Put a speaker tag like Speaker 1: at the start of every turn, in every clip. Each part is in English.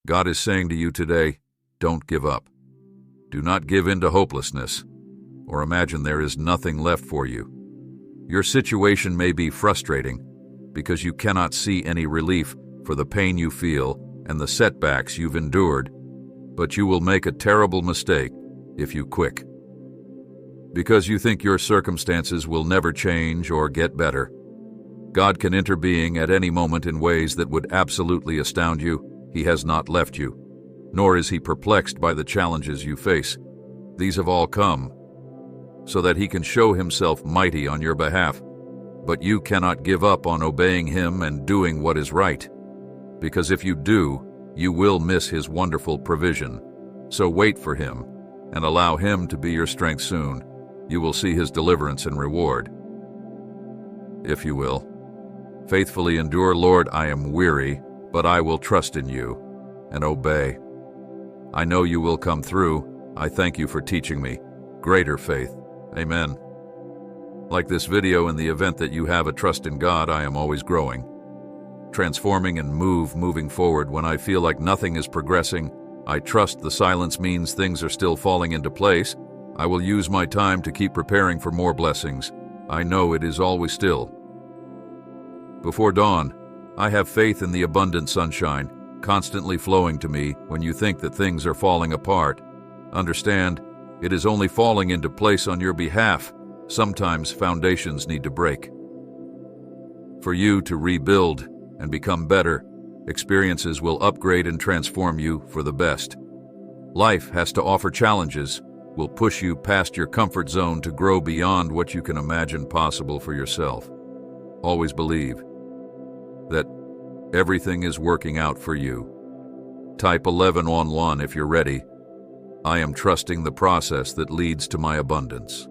Speaker 1: God is saying to you today, don't give up. Do not give in to hopelessness, or imagine there is nothing left for you. Your situation may be frustrating because you cannot see any relief for the pain you feel and the setbacks you've endured, but you will make a terrible mistake if you quit. Because you think your circumstances will never change or get better. God can intervene at any moment in ways that would absolutely astound you. He has not left you, nor is he perplexed by the challenges you face. These have all come so that he can show himself mighty on your behalf. But you cannot give up on obeying him and doing what is right, because if you do, you will miss his wonderful provision. So wait for him and allow him to be your strength soon. You will see his deliverance and reward. If you will, faithfully endure. Lord, I am weary, but I will trust in you and obey. I know you will come through. I thank you for teaching me greater faith. Amen. Like this video, in the event that you have a trust in God, I am always growing, transforming and moving forward. When I feel like nothing is progressing, I trust the silence means things are still falling into place. I will use my time to keep preparing for more blessings. I know it is always still. Before dawn, I have faith in the abundant sunshine, constantly flowing to me. When you think that things are falling apart, understand, it is only falling into place on your behalf. Sometimes foundations need to break. For you to rebuild and become better, experiences will upgrade and transform you for the best. Life has to offer challenges, will push you past your comfort zone to grow beyond what you can imagine possible for yourself. Always believe that everything is working out for you. Type 11 on 1 if you're ready. I am trusting the process that leads to my abundance.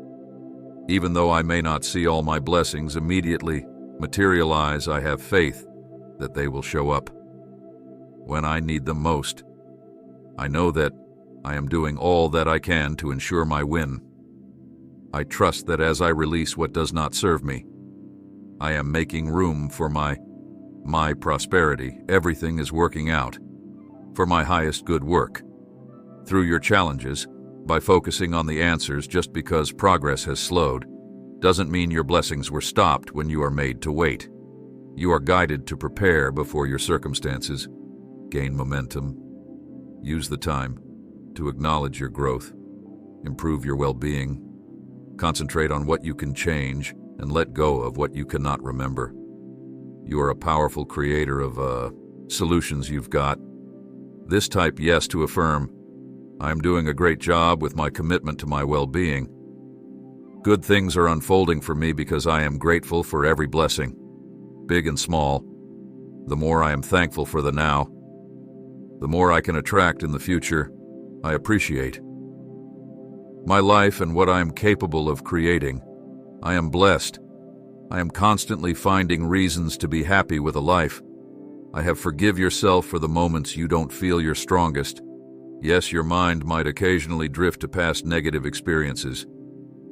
Speaker 1: Even though I may not see all my blessings immediately materialize, I have faith that they will show up when I need them most. I know that I am doing all that I can to ensure my win. I trust that as I release what does not serve me, I am making room for my prosperity. Everything is working out for my highest good work. Through your challenges, by focusing on the answers, just because progress has slowed, doesn't mean your blessings were stopped when you are made to wait. You are guided to prepare before your circumstances gain momentum. Use the time to acknowledge your growth, improve your well-being, concentrate on what you can change, and let go of what you cannot remember. You are a powerful creator of solutions. You've got this. Type yes to affirm. I am doing a great job with my commitment to my well-being. Good things are unfolding for me because I am grateful for every blessing, big and small. The more I am thankful for the now, the more I can attract in the future. I appreciate my life and what I am capable of creating. I am blessed. I am constantly finding reasons to be happy with a life. I have forgive yourself for the moments you don't feel your strongest. Yes, your mind might occasionally drift to past negative experiences,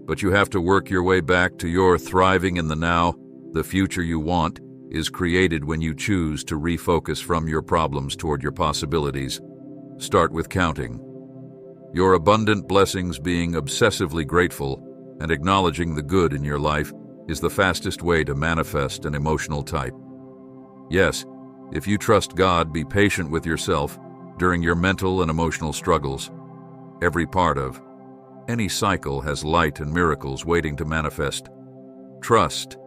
Speaker 1: but you have to work your way back to your thriving in the now. The future you want is created when you choose to refocus from your problems toward your possibilities. Start with counting your abundant blessings. Being obsessively grateful and acknowledging the good in your life is the fastest way to manifest an emotional type. Yes, if you trust God, be patient with yourself during your mental and emotional struggles. Every part of any cycle has light and miracles waiting to manifest. Trust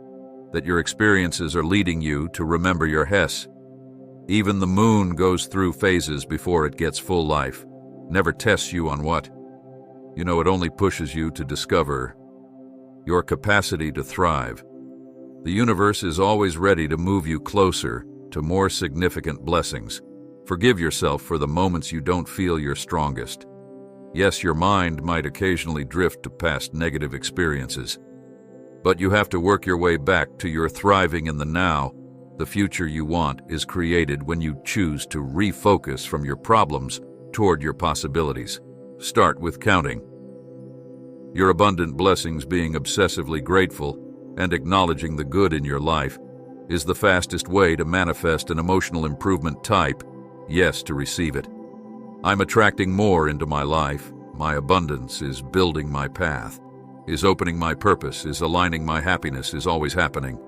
Speaker 1: that your experiences are leading you to remember your Hess. Even the moon goes through phases before it gets full life. Never tests you on what you know, it only pushes you to discover your capacity to thrive. The universe is always ready to move you closer to more significant blessings. Forgive yourself for the moments you don't feel your strongest. Yes, your mind might occasionally drift to past negative experiences, but you have to work your way back to your thriving in the now. The future you want is created when you choose to refocus from your problems toward your possibilities. Start with counting your abundant blessings. Being obsessively grateful and acknowledging the good in your life is the fastest way to manifest an emotional improvement. Type yes to receive it. I'm attracting more into my life. My abundance is building my path, is opening my purpose, is aligning my happiness, is always happening.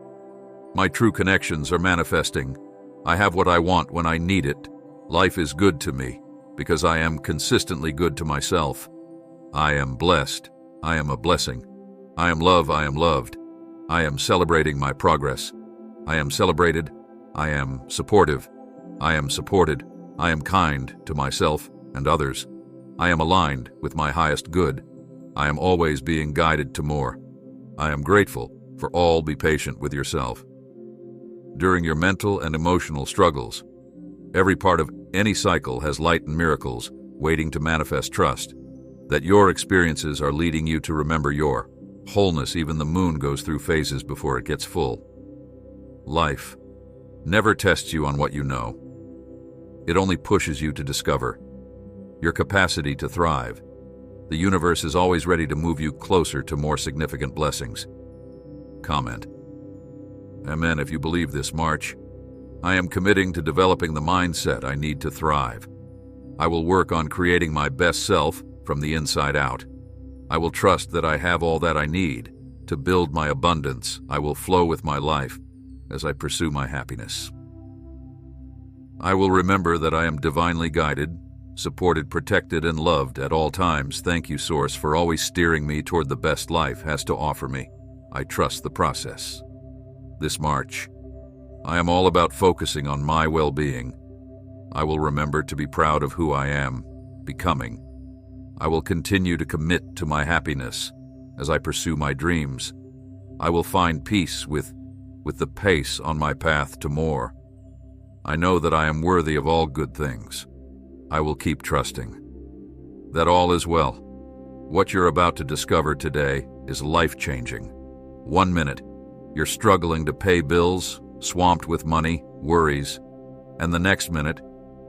Speaker 1: My true connections are manifesting. I have what I want when I need it. Life is good to me because I am consistently good to myself. I am blessed. I am a blessing. I am love. I am loved. I am celebrating my progress. I am celebrated. I am supportive. I am supported. I am kind to myself and others. I am aligned with my highest good. I am always being guided to more. I am grateful for all. Be patient with yourself. During your mental and emotional struggles, every part of any cycle has light and miracles waiting to manifest. Trust that your experiences are leading you to remember your wholeness. Even the moon goes through phases before it gets full. Life never tests you on what you know. It only pushes you to discover your capacity to thrive. The universe is always ready to move you closer to more significant blessings. Comment. Amen. If you believe this, March, I am committing to developing the mindset I need to thrive. I will work on creating my best self from the inside out. I will trust that I have all that I need to build my abundance. I will flow with my life as I pursue my happiness. I will remember that I am divinely guided, supported, protected, and loved at all times. Thank you, Source, for always steering me toward the best life has to offer me. I trust the process. This March, I am all about focusing on my well-being. I will remember to be proud of who I am becoming. I will continue to commit to my happiness as I pursue my dreams. I will find peace with the pace on my path to more. I know that I am worthy of all good things. I will keep trusting that all is well. What you're about to discover today is life-changing. 1 minute, you're struggling to pay bills, swamped with money, worries, and the next minute,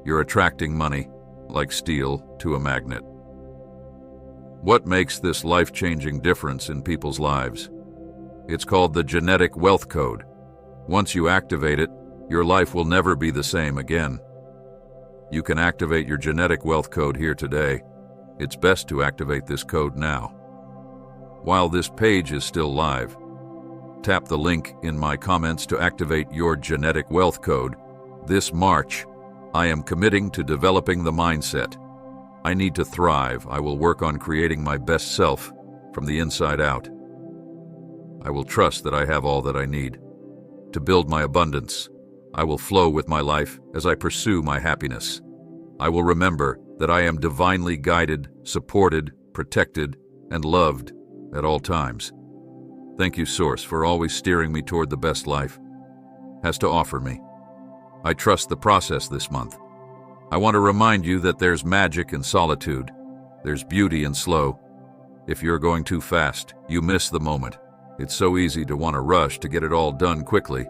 Speaker 1: you're attracting money like steel to a magnet. What makes this life-changing difference in people's lives? It's called the genetic wealth code. Once you activate it, your life will never be the same again. You can activate your genetic wealth code here today. It's best to activate this code now. While this page is still live, tap the link in my comments to activate your genetic wealth code. This March, I am committing to developing the mindset I need to thrive. I will work on creating my best self from the inside out. I will trust that I have all that I need to build my abundance. I will flow with my life as I pursue my happiness. I will remember that I am divinely guided, supported, protected, and loved at all times. Thank you, Source, for always steering me toward the best life has to offer me. I trust the process this month. I want to remind you that there's magic in solitude. There's beauty in slow. If you're going too fast, you miss the moment. It's so easy to want to rush to get it all done quickly,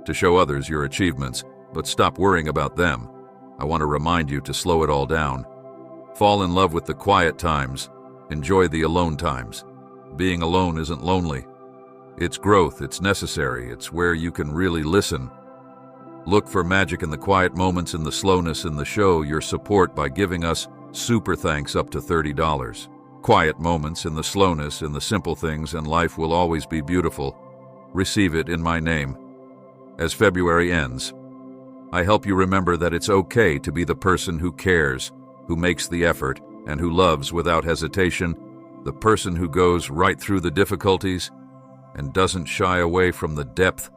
Speaker 1: to show others your achievements, but stop worrying about them. I want to remind you to slow it all down. Fall in love with the quiet times. Enjoy the alone times. Being alone isn't lonely. It's growth, it's necessary, it's where you can really listen. Look for magic in the quiet moments, in the slowness, in the show your support by giving us super thanks up to $30. Quiet moments, in the slowness, in the simple things, and life will always be beautiful. Receive it in my name. As February ends, I help you remember that it's okay to be the person who cares, who makes the effort, and who loves without hesitation, the person who goes right through the difficulties and doesn't shy away from the depth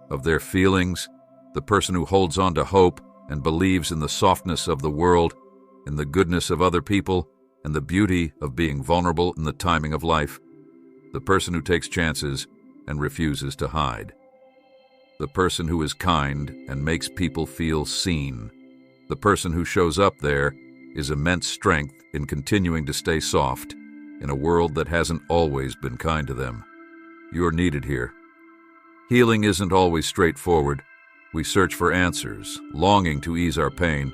Speaker 1: of their feelings, the person who holds on to hope and believes in the softness of the world, in the goodness of other people, and the beauty of being vulnerable in the timing of life, the person who takes chances and refuses to hide, the person who is kind and makes people feel seen, the person who shows up. There is immense strength in continuing to stay soft in a world that hasn't always been kind to them. You're needed here. Healing isn't always straightforward. We search for answers, longing to ease our pain,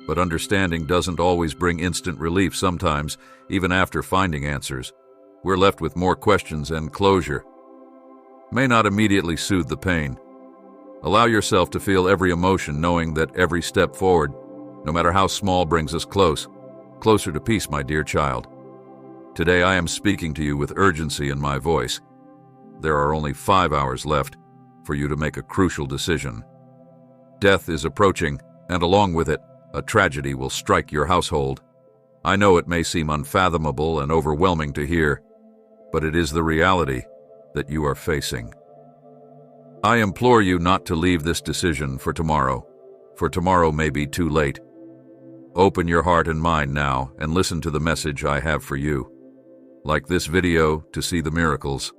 Speaker 1: but understanding doesn't always bring instant relief. Sometimes, even after finding answers, we're left with more questions, and closure may not immediately soothe the pain. Allow yourself to feel every emotion, knowing that every step forward no matter how small, brings us closer to peace, my dear child. Today I am speaking to you with urgency in my voice. There are only 5 hours left for you to make a crucial decision. Death is approaching, and along with it, a tragedy will strike your household. I know it may seem unfathomable and overwhelming to hear, but it is the reality that you are facing. I implore you not to leave this decision for tomorrow may be too late. Open your heart and mind now and listen to the message I have for you. Like this video to see the miracles.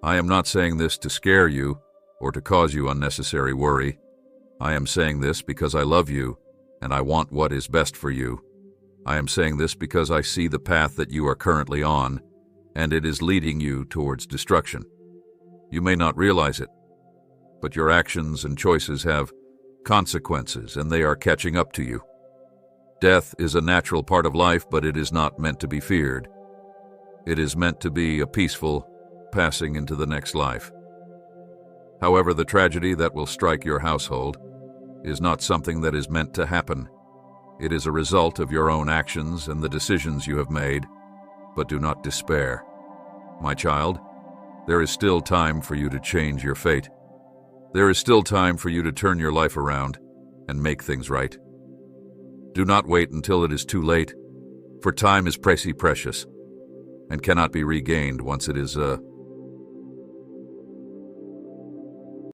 Speaker 1: I am not saying this to scare you or to cause you unnecessary worry. I am saying this because I love you and I want what is best for you. I am saying this because I see the path that you are currently on, and it is leading you towards destruction. You may not realize it, but your actions and choices have consequences, and they are catching up to you. Death is a natural part of life, but it is not meant to be feared. It is meant to be a peaceful passing into the next life. However, the tragedy that will strike your household is not something that is meant to happen. It is a result of your own actions and the decisions you have made, but do not despair. My child, there is still time for you to change your fate. There is still time for you to turn your life around and make things right. Do not wait until it is too late, for time is precious and cannot be regained once it is